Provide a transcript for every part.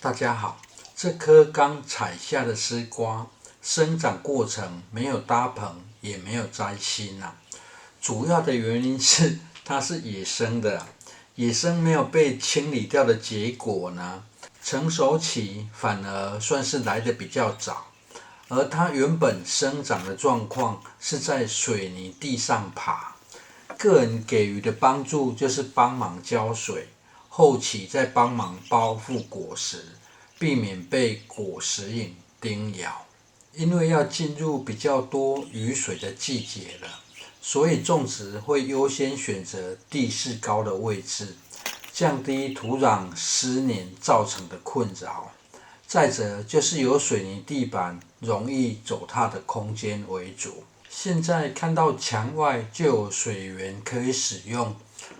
大家好，这颗刚采下的丝瓜，生长过程没有搭棚，也没有摘心啊。主要的原因是它是野生的，野生没有被清理掉的结果呢，成熟期反而算是来得比较早。而它原本生长的状况是在水泥地上爬，个人给予的帮助就是帮忙浇水，后期再帮忙包覆果实，避免被果实蝇叮咬。因为要进入比较多雨水的季节了，所以种植会优先选择地势高的位置，降低土壤湿黏造成的困扰。再者就是有水泥地板容易走踏的空间为主。现在看到墙外就有水源可以使用，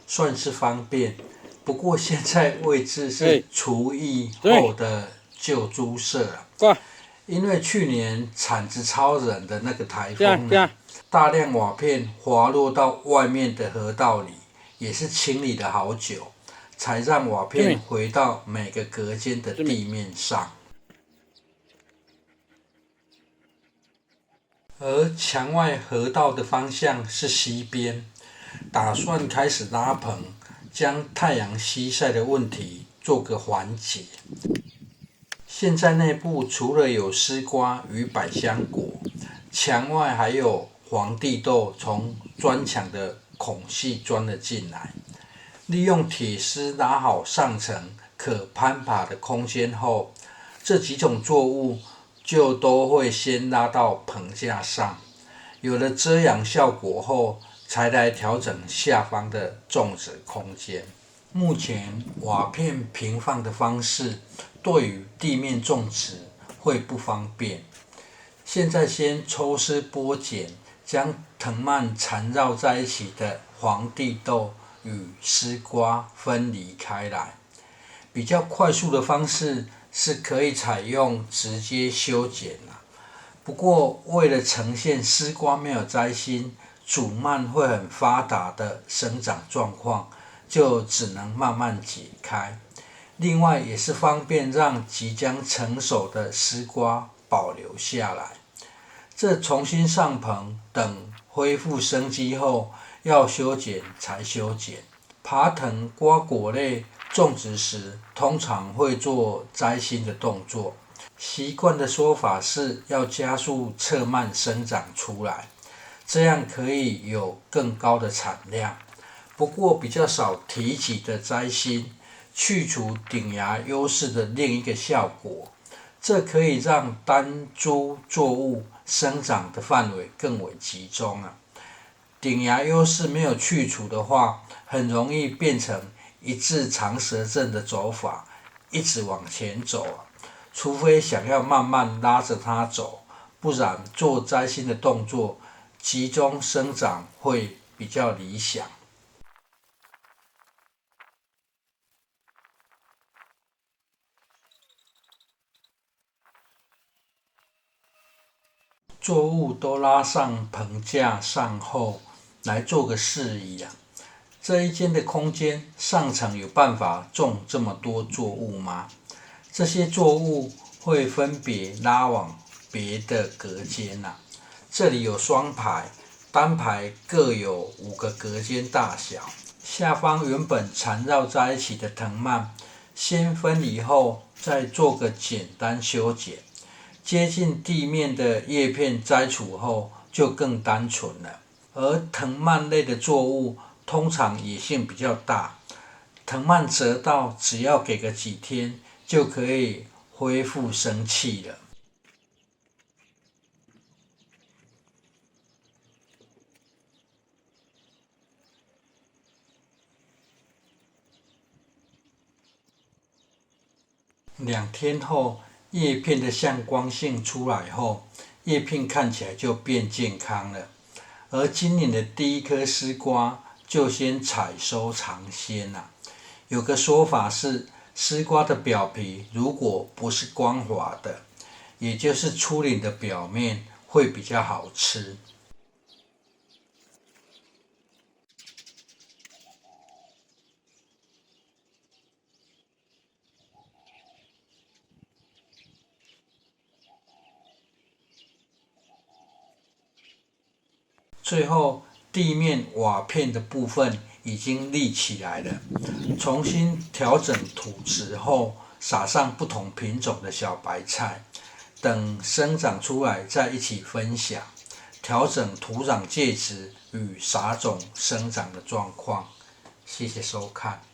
算是方便。不过现在位置是除役后的旧猪舍了，因为去年产值超人的那个台风呢，大量瓦片滑落到外面的河道里，也是清理了好久，才让瓦片回到每个隔间的地面上。而墙外河道的方向是西边，打算开始拉棚，将太阳西晒的问题做个缓解。现在内部除了有丝瓜与百香果，墙外还有皇帝豆从砖墙的孔隙钻了进来。利用铁丝拉好上层可攀爬的空间后，这几种作物就都会先拉到棚架上，有了遮阳效果后，才来调整下方的种植空间。目前瓦片平放的方式对于地面种植会不方便，现在先抽丝剥茧，将藤蔓缠绕在一起的皇帝豆与丝瓜分离开来。比较快速的方式是可以采用直接修剪不过为了呈现丝瓜没有摘心，主蔓会很发达的生长状况，就只能慢慢解开。另外也是方便让即将成熟的丝瓜保留下来。这重新上棚，等恢复生机后，要修剪才修剪。爬藤瓜果类种植时，通常会做摘心的动作。习惯的说法是要加速侧蔓生长出来，这样可以有更高的产量。不过比较少提及的摘心，去除顶芽优势的另一个效果，这可以让单株作物生长的范围更为集中顶芽优势没有去除的话，很容易变成一字长蛇阵的走法，一直往前走除非想要慢慢拉着它走，不然做摘心的动作，集中生长会比较理想。作物都拉上棚架上后，来做个示意这一间的空间上层有办法种这么多作物吗？这些作物会分别拉往别的隔间这里有双排，单排各有5个隔间大小。下方原本缠绕在一起的藤蔓，先分离后，再做个简单修剪。接近地面的叶片摘除后，就更单纯了。而藤蔓类的作物通常野性比较大，藤蔓折到只要给个几天，就可以恢复生气了。2天后，叶片的向光性出来后，叶片看起来就变健康了。而今年的第一颗丝瓜就先采收尝鲜有个说法是，丝瓜的表皮如果不是光滑的，也就是粗鳞的表面，会比较好吃。最后地面瓦片的部分已经立起来了，重新调整土质后，撒上不同品种的小白菜，等生长出来再一起分享。调整土壤介质与撒种生长的状况。谢谢收看。